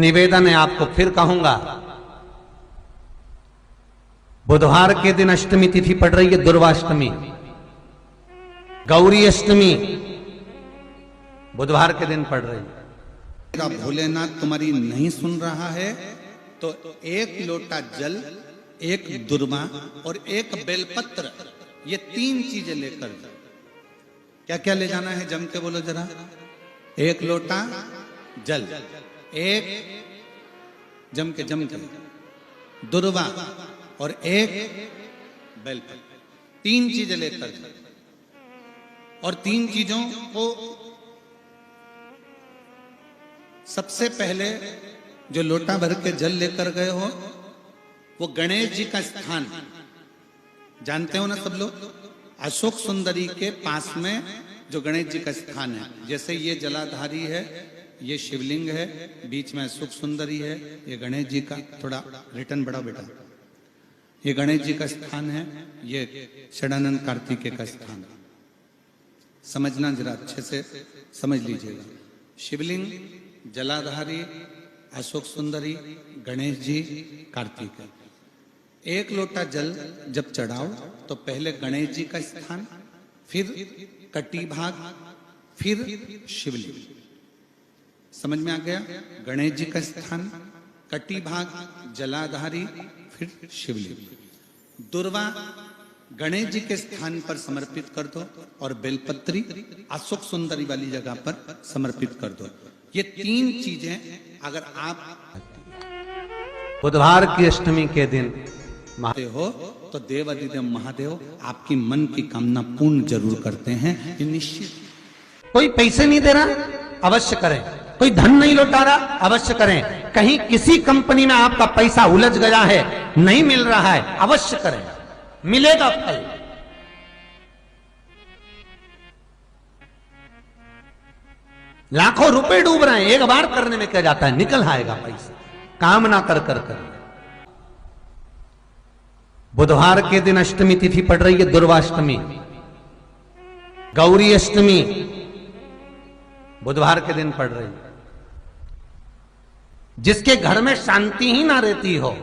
निवेदन है, आपको फिर कहूंगा, बुधवार के दिन अष्टमी तिथि पड़ रही है, दुर्वाष्टमी, गौरी अष्टमी बुधवार के दिन पड़ रही है। भोलेनाथ तुम्हारी नहीं सुन रहा है तो एक लोटा जल, एक दुर्वा और एक बेलपत्र, ये 3 चीजें लेकर जाओ। क्या क्या ले जाना है, जम के बोलो जरा। एक लोटा जल, एक जम के दुर्वा और एक बेलपत्र, 3 चीजें लेकर जाओ। और 3 चीजों को सबसे पहले जो लोटा भर के जल लेकर गए हो वो गणेश जी का स्थान जानते हो ना सब लोग, अशोक सुंदरी के पास में जो गणेश जी का स्थान है। जैसे ये जलाधारी है, ये शिवलिंग है, बीच में अशोक सुंदरी है, ये गणेश जी का, थोड़ा रिटर्न बढ़ाओ बेटा, ये गणेश जी का स्थान है, ये षडानंद कार्तिकेय का स्थान है। समझना जरा अच्छे से समझ लीजिएगा। शिवलिंग, जलाधारी, अशोक सुंदरी, गणेश जी, कार्तिकेय। एक लोटा जल जब चढ़ाओ तो पहले गणेश जी का स्थान, फिर कटी भाग, फिर शिवलिंग। समझ में आ गया? गणेश जी का स्थान, कटी भाग, जलाधारी, फिर शिवलिंग। दुर्वा गणेश जी के स्थान पर समर्पित कर दो और बेलपत्री अशोक सुंदरी वाली जगह पर समर्पित कर दो। ये 3 चीजें अगर आप बुधवार की अष्टमी के दिन हो तो देवाधिदेव महादेव आपकी मन की कामना पूर्ण जरूर करते हैं, ये निश्चित। कोई पैसे नहीं दे रहा, अवश्य करें। कोई धन नहीं लौटा रहा, अवश्य करें। कहीं किसी कंपनी में आपका पैसा उलझ गया है, नहीं मिल रहा है, अवश्य करें, मिलेगा फल। लाखों रुपए डूब रहे हैं, एक बार करने में क्या जाता है, निकल आएगा पैसा, काम ना कर कर कर। बुधवार के दिन अष्टमी तिथि पड़ रही है, दुर्वाष्टमी, गौरी अष्टमी बुधवार के दिन पड़ रही है। जिसके घर में शांति ही ना रहती हो,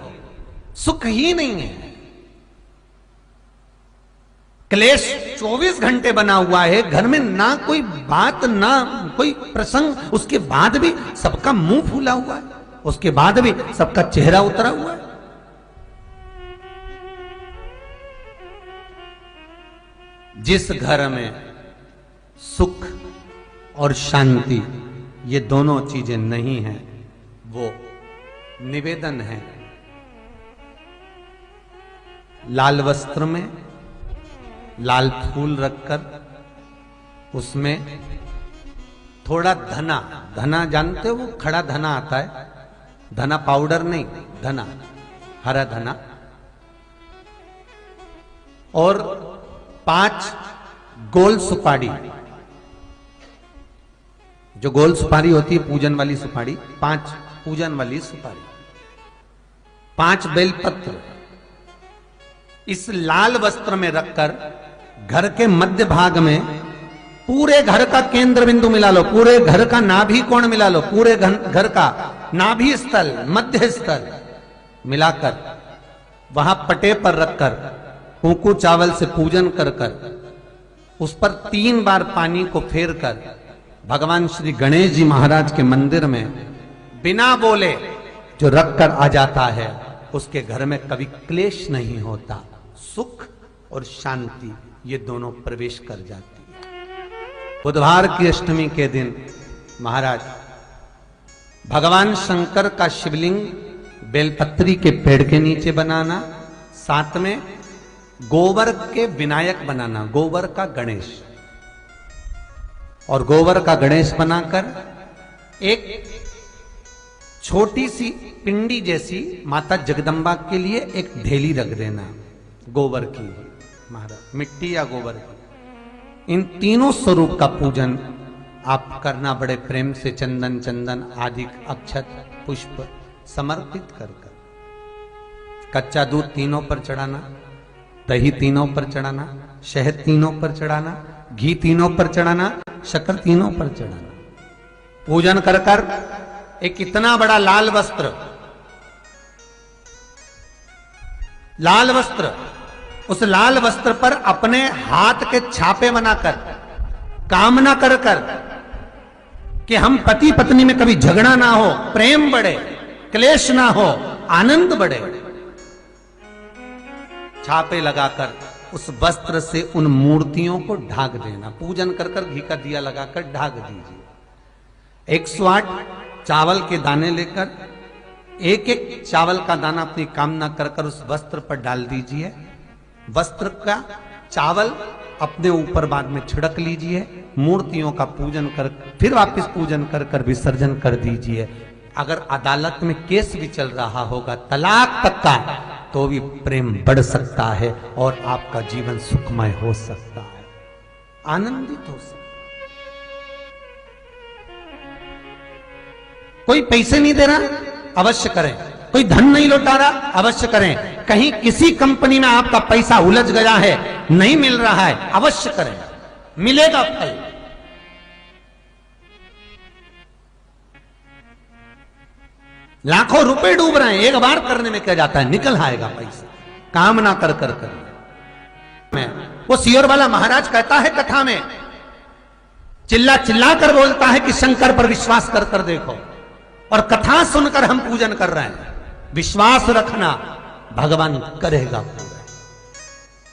सुख ही नहीं है, क्लेश 24 घंटे बना हुआ है घर में, ना कोई बात ना कोई प्रसंग, उसके बाद भी सबका मुंह फूला हुआ है, उसके बाद भी सबका चेहरा उतरा हुआ है। जिस घर में सुख और शांति ये दोनों चीजें नहीं हैं, वो निवेदन है लाल वस्त्र में लाल फूल रखकर उसमें थोड़ा धना, धना जानते हो, वो खड़ा धना आता है, धना पाउडर नहीं, धना, हरा धना, और 5 गोल सुपारी, जो गोल सुपारी होती है पूजन वाली सुपारी, 5 पूजन वाली सुपारी, 5 बेलपत्र इस लाल वस्त्र में रखकर घर के मध्य भाग में, पूरे घर का केंद्र बिंदु मिला लो, पूरे घर का नाभि कोण मिला लो, पूरे घर का नाभि स्थल, मध्य स्थल मिलाकर वहां पटे पर रखकर कुंकू चावल से पूजन कर कर उस पर 3 बार पानी को फेर कर भगवान श्री गणेश जी महाराज के मंदिर में बिना बोले जो रखकर आ जाता है, उसके घर में कभी क्लेश नहीं होता, सुख और शांति ये दोनों प्रवेश कर जाती है। बुधवार की अष्टमी के दिन महाराज भगवान शंकर का शिवलिंग बेलपत्री के पेड़ के नीचे बनाना, साथ में गोबर के विनायक बनाना, गोबर का गणेश, और गोबर का गणेश बनाकर एक छोटी सी पिंडी जैसी माता जगदम्बा के लिए एक ढेली रख देना, गोबर की, महाराज मिट्टी या गोबर की। इन तीनों स्वरूप का पूजन आप करना बड़े प्रेम से, चंदन चंदन आदि अक्षत पुष्प समर्पित कर कर, कच्चा दूध तीनों पर चढ़ाना, दही तीनों पर चढ़ाना, शहद तीनों पर चढ़ाना, घी तीनों पर चढ़ाना, शक्कर तीनों पर चढ़ाना। पूजन कर कर एक इतना बड़ा लाल वस्त्र, उस लाल वस्त्र पर अपने हाथ के छापे बनाकर कामना कर कर कि हम पति पत्नी में कभी झगड़ा ना हो, प्रेम बढ़े, क्लेश ना हो, आनंद बढ़े, छापे लगाकर उस वस्त्र से उन मूर्तियों को ढाक देना। पूजन कर कर घी का दिया लगाकर ढाक दीजिए। 108 चावल के दाने लेकर एक एक चावल का दाना अपनी कामना कर कर उस वस्त्र पर डाल दीजिए। वस्त्र का चावल अपने ऊपर बाद में छिड़क लीजिए। मूर्तियों का पूजन कर फिर वापस पूजन कर कर विसर्जन कर दीजिए। अगर अदालत में केस भी चल रहा होगा तलाक तक का, तो भी प्रेम बढ़ सकता है और आपका जीवन सुखमय हो सकता है, आनंदित हो सकता है। कोई पैसे नहीं दे रहा, अवश्य करें। कोई धन नहीं लौटा रहा, अवश्य करें। कहीं किसी कंपनी में आपका पैसा उलझ गया है, नहीं मिल रहा है, अवश्य करें, मिलेगा फल। लाखों रुपए डूब रहे हैं, एक बार करने में क्या जाता है, निकल आएगा पैसा, कामना कर कर कर। मैं वो सियोर वाला महाराज कहता है कथा में, चिल्ला चिल्ला कर बोलता है कि शंकर पर विश्वास कर कर देखो, और कथा सुनकर हम पूजन कर रहे हैं। विश्वास रखना, भगवान करेगा पूरा,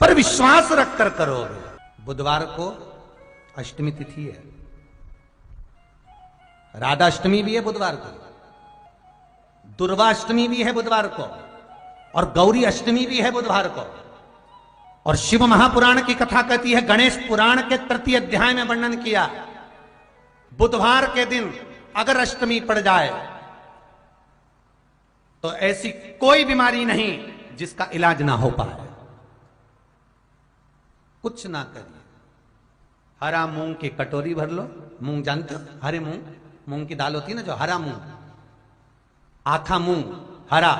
पर विश्वास रख कर करोगे। बुधवार को अष्टमी तिथि है, राधा अष्टमी भी है बुधवार को, दुर्गा अष्टमी भी है बुधवार को, और गौरी अष्टमी भी है बुधवार को। और शिव महापुराण की कथा कहती है, गणेश पुराण के तृतीय अध्याय में वर्णन किया, बुधवार के दिन अगर अष्टमी पड़ जाए तो ऐसी कोई बीमारी नहीं जिसका इलाज ना हो पाए। कुछ ना करिए, हरा मूंग की कटोरी भर लो। मूंग जानते हो, हरे मूंग, मूंग की दाल होती है ना जो, हरा मूंग, आखा मूंग हरा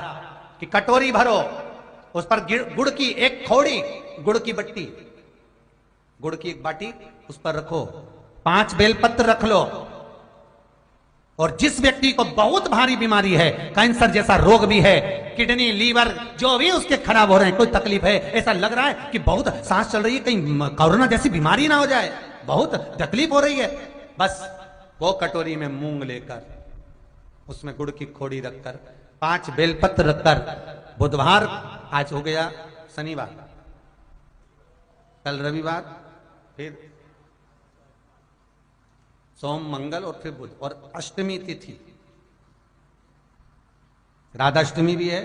की कटोरी भरो, उस पर गुड़ की एक खोड़ी, गुड़ की बट्टी, गुड़ की एक बाटी उस पर रखो, 5 बेलपत्र रख लो। और जिस व्यक्ति को बहुत भारी बीमारी है, कैंसर जैसा रोग भी है, किडनी, लीवर जो भी उसके खराब हो रहे हैं, कोई तकलीफ है, ऐसा लग रहा है कि बहुत सांस चल रही है, कहीं कोरोना जैसी बीमारी ना हो जाए, बहुत तकलीफ हो रही है, बस वो कटोरी में मूंग लेकर उसमें गुड़ की खोड़ी रखकर 5 बेलपत्र रखकर, बुधवार आज हो गया शनिवार, कल रविवार, फिर सोम मंगल और फिर बुध, और अष्टमी तिथि, राधाष्टमी भी है,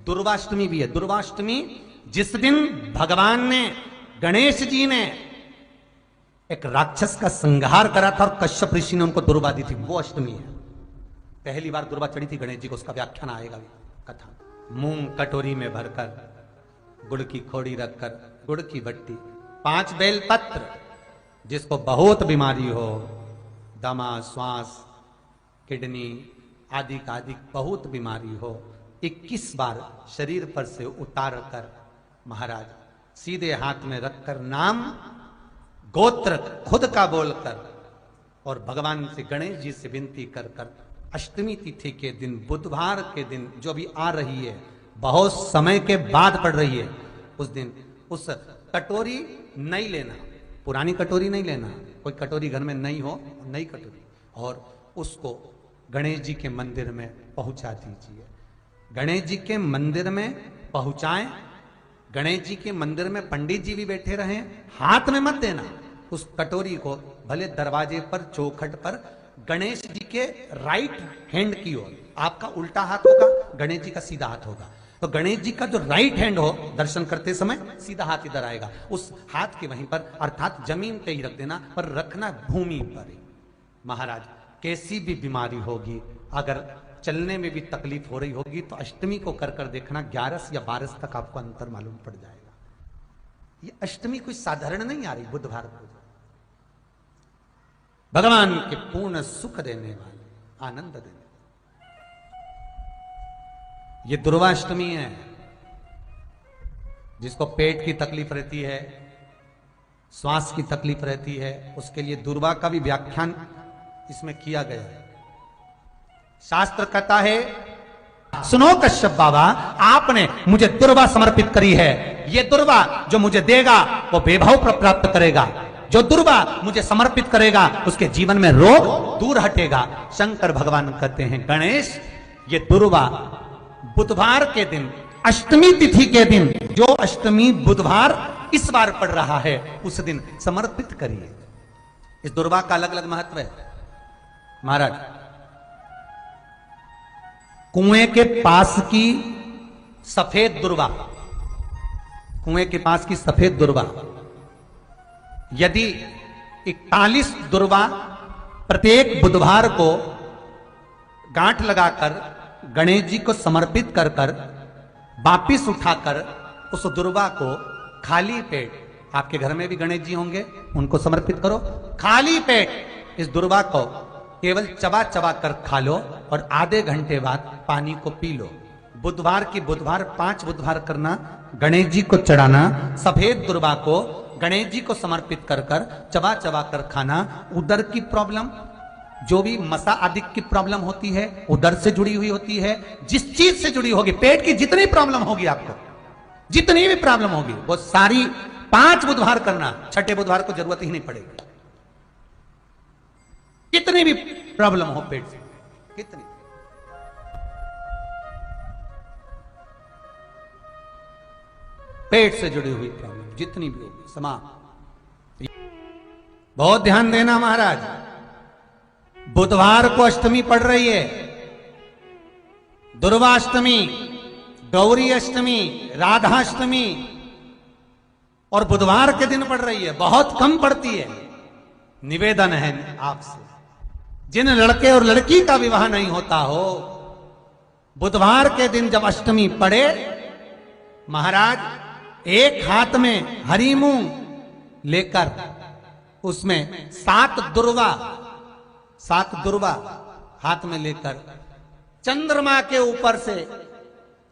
दुर्वाष्टमी भी है। दुर्वाष्टमी जिस दिन भगवान ने, गणेश जी ने एक राक्षस का संहार करा था और कश्यप ऋषि ने उनको दुर्वा दी थी, वो अष्टमी है। पहली बार दुर्वा चढ़ी थी गणेश जी को, उसका व्याख्यान आएगा कथा। मूंग कटोरी में भरकर, गुड़ की खोड़ी रखकर, गुड़ की बट्टी, 5 बेलपत्र, जिसको बहुत बीमारी हो, दमा, श्वास, किडनी आदि का आदि बहुत बीमारी हो, 21 बार शरीर पर से उतार कर महाराज सीधे हाथ में रखकर नाम गोत्र खुद का बोलकर और भगवान से, गणेश जी से विनती कर कर अष्टमी तिथि के दिन, बुधवार के दिन जो भी आ रही है, बहुत समय के बाद पड़ रही है, उस दिन उस कटोरी नहीं लेना, पुरानी कटोरी नहीं लेना, कोई कटोरी घर में नहीं हो, नई कटोरी, और उसको गणेश जी के मंदिर में पहुंचा दीजिए। गणेश जी के मंदिर में पहुंचाएं, गणेश जी के मंदिर में पंडित जी भी बैठे रहें, हाथ में मत देना उस कटोरी को, भले दरवाजे पर, चौखट पर, गणेश जी के राइट हैंड की ओर, आपका उल्टा हाथ होगा, गणेश जी का सीधा हाथ होगा, तो गणेश जी का जो राइट हैंड हो, दर्शन करते समय सीधा हाथ इधर आएगा, उस हाथ के वहीं पर, अर्थात जमीन पे ही रख देना, पर रखना भूमि पर ही। महाराज कैसी भी बीमारी होगी, अगर चलने में भी तकलीफ हो रही होगी, तो अष्टमी को कर कर देखना, 11 या 12 तक आपको अंतर मालूम पड़ जाएगा। ये अष्टमी कोई साधारण नहीं आ रही, बुधवार को भगवान के पूर्ण सुख देने वाले, आनंद देने, ये दुर्वाष्टमी है। जिसको पेट की तकलीफ रहती है, श्वास की तकलीफ रहती है, उसके लिए दुर्वा का भी व्याख्यान इसमें किया गया है। शास्त्र कहता है, सुनो कश्यप बाबा, आपने मुझे दुर्वा समर्पित करी है। ये दुर्वा जो मुझे देगा वो वैभव प्राप्त करेगा। जो दुर्वा मुझे समर्पित करेगा उसके जीवन में रोग दूर हटेगा। शंकर भगवान कहते हैं, गणेश, ये दुर्वा बुधवार के दिन, अष्टमी तिथि के दिन, जो अष्टमी बुधवार इस बार पड़ रहा है, उस दिन समर्पित करिए। इस दुर्वा का अलग अलग महत्व है महाराज। कुएं के पास की सफेद दुर्वा, कुएं के पास की सफेद दुर्वा, यदि 41 दुर्वा प्रत्येक बुधवार को गांठ लगाकर गणेश जी को समर्पित कर कर वापिस उठाकर उस दुर्वा को खाली पेट, आपके घर में भी गणेश जी होंगे, उनको समर्पित करो। खाली पेट इस दुर्वा को केवल चबा चबा कर खा लो और आधे घंटे बाद पानी को पी लो। बुधवार की बुधवार 5 बुधवार करना, गणेश जी को चढ़ाना, सफेद दुर्वा को गणेश जी को समर्पित कर कर चबा चबा कर खाना। उदर की प्रॉब्लम, जो भी मसा आदि की प्रॉब्लम होती है, उदर से जुड़ी हुई होती है। जिस चीज से जुड़ी होगी, पेट की जितनी प्रॉब्लम होगी, आपको जितनी भी प्रॉब्लम होगी, वो सारी 5 बुधवार करना। छठे बुधवार को जरूरत ही नहीं पड़ेगी। कितनी भी प्रॉब्लम हो पेट से, कितनी, पेट से जुड़ी हुई प्रॉब्लम जितनी भी होगी, समाप्त। बहुत ध्यान देना महाराज, बुधवार को अष्टमी पड़ रही है, दुर्वाष्टमी, गौरी अष्टमी, राधाष्टमी, और बुधवार के दिन पड़ रही है। बहुत कम पड़ती है। निवेदन है आपसे, जिन लड़के और लड़की का विवाह नहीं होता हो, बुधवार के दिन जब अष्टमी पड़े, महाराज एक हाथ में हरी मूंग लेकर उसमें 7 दुर्वा हाथ में लेकर चंद्रमा के ऊपर से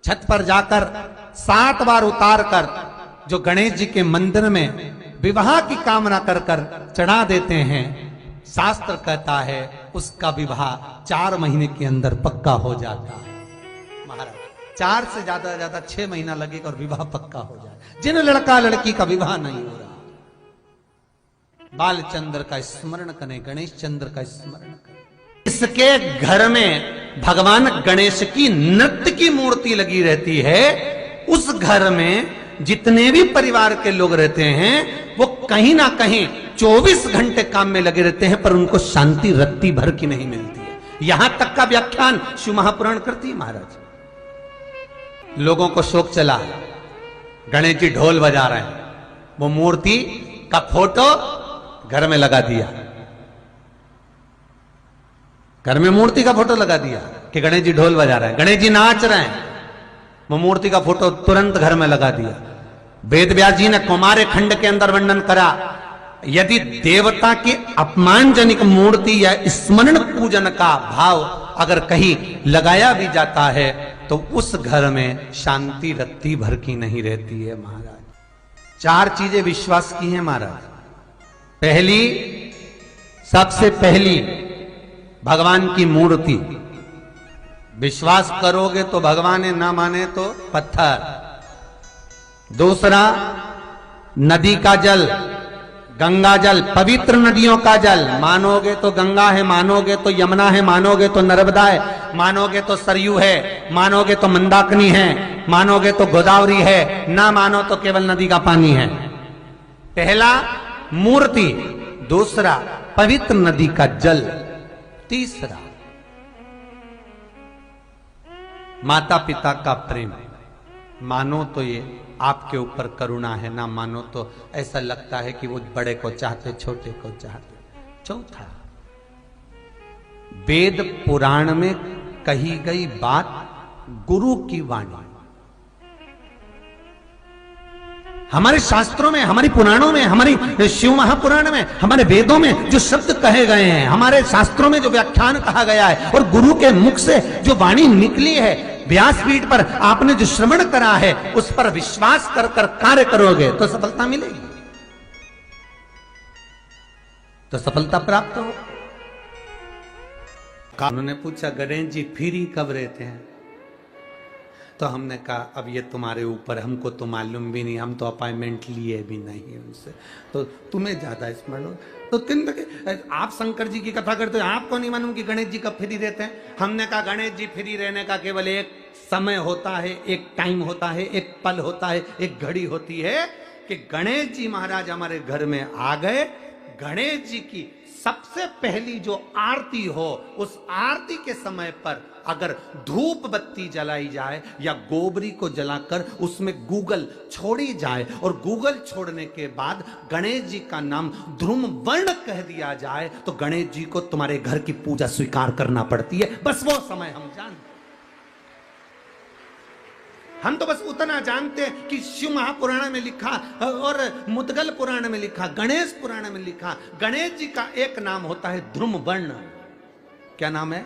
छत पर जाकर 7 बार उतार कर जो गणेश जी के मंदिर में विवाह की कामना कर कर चढ़ा देते हैं, शास्त्र कहता है उसका विवाह 4 महीने के अंदर पक्का हो जाता है। महाराज 4 से ज्यादा 6 महीना लगेगा और विवाह पक्का हो जाए। जिन लड़का लड़की का विवाह नहीं हो रहा, बालचंद्र का स्मरण करें, गणेश चंद्र का स्मरण करें। इसके घर में भगवान गणेश की नृत्य की मूर्ति लगी रहती है। उस घर में जितने भी परिवार के लोग रहते हैं, वो कहीं ना कहीं 24 घंटे काम में लगे रहते हैं, पर उनको शांति रत्ती भर की नहीं मिलती है। यहां तक का व्याख्यान शिव महापुराण करती है महाराज। लोगों को शोक चला, गणेश जी ढोल बजा रहे हैं, वो मूर्ति का फोटो घर में लगा दिया, घर में मूर्ति का फोटो लगा दिया कि गणेश जी ढोल बजा रहे हैं, गणेश जी नाच रहे हैं, वो मूर्ति का फोटो तुरंत घर में लगा दिया। वेद व्यास जी ने कुमार खंड के अंदर वर्णन करा, यदि देवता की अपमानजनक मूर्ति या स्मरण पूजन का भाव अगर कहीं लगाया भी जाता है, तो उस घर में शांति रत्ती भर की नहीं रहती है महाराज। 4 चीजें विश्वास की हैं महाराज। पहली, सबसे पहली, भगवान की मूर्ति। विश्वास करोगे तो भगवान है, ना माने तो पत्थर। दूसरा, नदी का जल, गंगा जल, पवित्र नदियों का जल। मानोगे तो गंगा है, मानोगे तो यमुना है, मानोगे तो नर्मदा है, मानोगे तो सरयू है, मानोगे तो मंदाकिनी है, मानोगे तो गोदावरी है, ना मानो तो केवल नदी का पानी है। पहला मूर्ति, दूसरा पवित्र नदी का जल, तीसरा माता पिता का प्रेम। मानो तो ये आपके ऊपर करुणा है, ना मानो तो ऐसा लगता है कि वो बड़े को चाहते, छोटे को चाहते। चौथा, वेद पुराण में कही गई बात गुरु की वाणी। हमारे शास्त्रों में, हमारी पुराणों में, हमारी शिव महापुराण में, हमारे वेदों में जो शब्द कहे गए हैं, हमारे शास्त्रों में जो व्याख्यान कहा गया है, और गुरु के मुख से जो वाणी निकली है, व्यासपीठ पर आपने जो श्रवण करा है, उस पर विश्वास कर कर कार्य करोगे तो सफलता मिलेगी, तो सफलता प्राप्त हो। उन्होंने पूछा गणेश जी फ्री कब रहते हैं? तो हमने कहा अब ये तुम्हारे ऊपर, हमको तो मालूम भी नहीं, हम तो अपॉइंटमेंट लिए भी नहीं उनसे, तो तुम्हें ज्यादा स्मरण हो। तो आप शंकर जी की कथा करते हो, आपको नहीं मालूम कि गणेश जी कब फ्री रहते हैं? हमने कहा गणेश जी फ्री रहने का केवल एक समय होता है, एक टाइम होता है, एक पल होता है, एक घड़ी होती है कि गणेश जी महाराज हमारे घर में आ गए। गणेश जी की सबसे पहली जो आरती हो, उस आरती के समय पर अगर धूप बत्ती जलाई जाए या गोबरी को जलाकर उसमें गूगल छोड़ी जाए और गूगल छोड़ने के बाद गणेश जी का नाम ध्रुम वर्ण कह दिया जाए, तो गणेश जी को तुम्हारे घर की पूजा स्वीकार करना पड़ती है। बस वो समय हम जानते, हम तो बस उतना जानते हैं कि शिव महापुराण में लिखा और मुद्गल पुराण में लिखा, गणेश पुराण में लिखा, गणेश जी का एक नाम होता है ध्रुम वर्ण। क्या नाम है?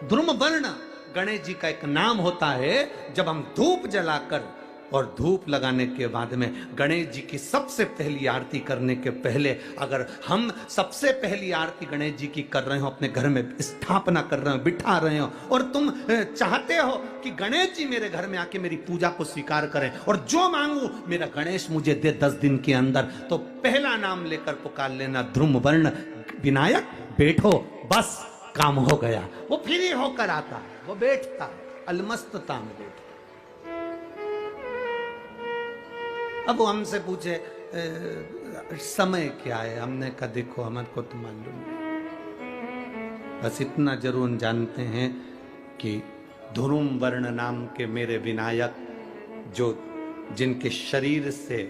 ध्रुम वर्ण गणेश जी का एक नाम होता है। जब हम धूप जलाकर और धूप लगाने के बाद में गणेश जी की सबसे पहली आरती करने के पहले अगर हम सबसे पहली आरती गणेश जी की कर रहे हो, अपने घर में स्थापना कर रहे हो, बिठा रहे हो, और तुम चाहते हो कि गणेश जी मेरे घर में आके मेरी पूजा को स्वीकार करें और जो मांगू मेरा गणेश मुझे दे 10 दिन के अंदर, तो पहला नाम लेकर पुकार लेना ध्रुम वर्ण विनायक, बैठो, बस काम हो गया। वो फ्री होकर आता है, वो बैठता है, अलमस्तता में बैठता। अब वो हमसे पूछे समय क्या है? हमने कहा देखो हमारे को तो मालूम नहीं, बस इतना जरूर जानते हैं कि ध्रुम वर्ण नाम के मेरे विनायक, जो जिनके शरीर से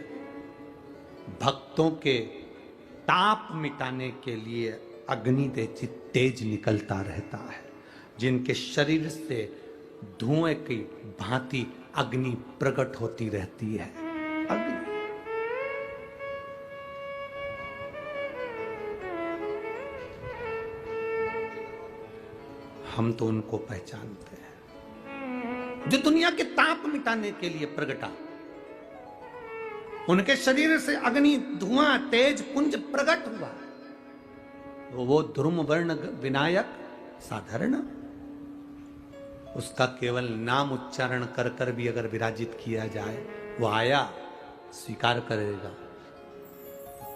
भक्तों के ताप मिटाने के लिए अग्नि तेज निकलता रहता है, जिनके शरीर से धुएं की भांति अग्नि प्रकट होती रहती है। अग्नि हम तो उनको पहचानते हैं जो दुनिया के ताप मिटाने के लिए प्रगटा। उनके शरीर से अग्नि धुआं तेज पुंज प्रकट हुआ। वो ध्रुम वर्ण विनायक साधारण, उसका केवल नाम उच्चारण कर कर भी अगर विराजित किया जाए, वो आया स्वीकार करेगा।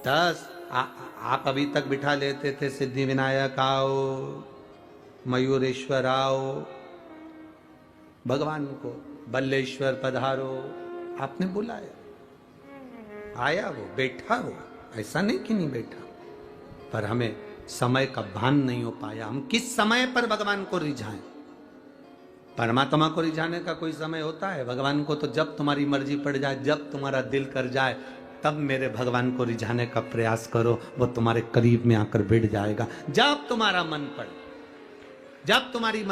10 आप अभी तक बिठा लेते थे सिद्धि विनायक आओ, मयूरेश्वर आओ, भगवान को बल्लेश्वर पधारो, आपने बुलाया, आया, वो बैठा, वो ऐसा नहीं कि नहीं बैठा, पर हमें समय का भान नहीं हो पाया। हम किस समय पर भगवान को रिझाएं? परमात्मा को रिझाने का कोई समय होता है? भगवान को तो जब तुम्हारी मर्जी पड़ जाए, जब तुम्हारा दिल कर जाए, तब मेरे भगवान को रिझाने का प्रयास करो, वो तुम्हारे करीब में आकर बैठ जाएगा। जब तुम्हारा मन पड़े, जब तुम्हारी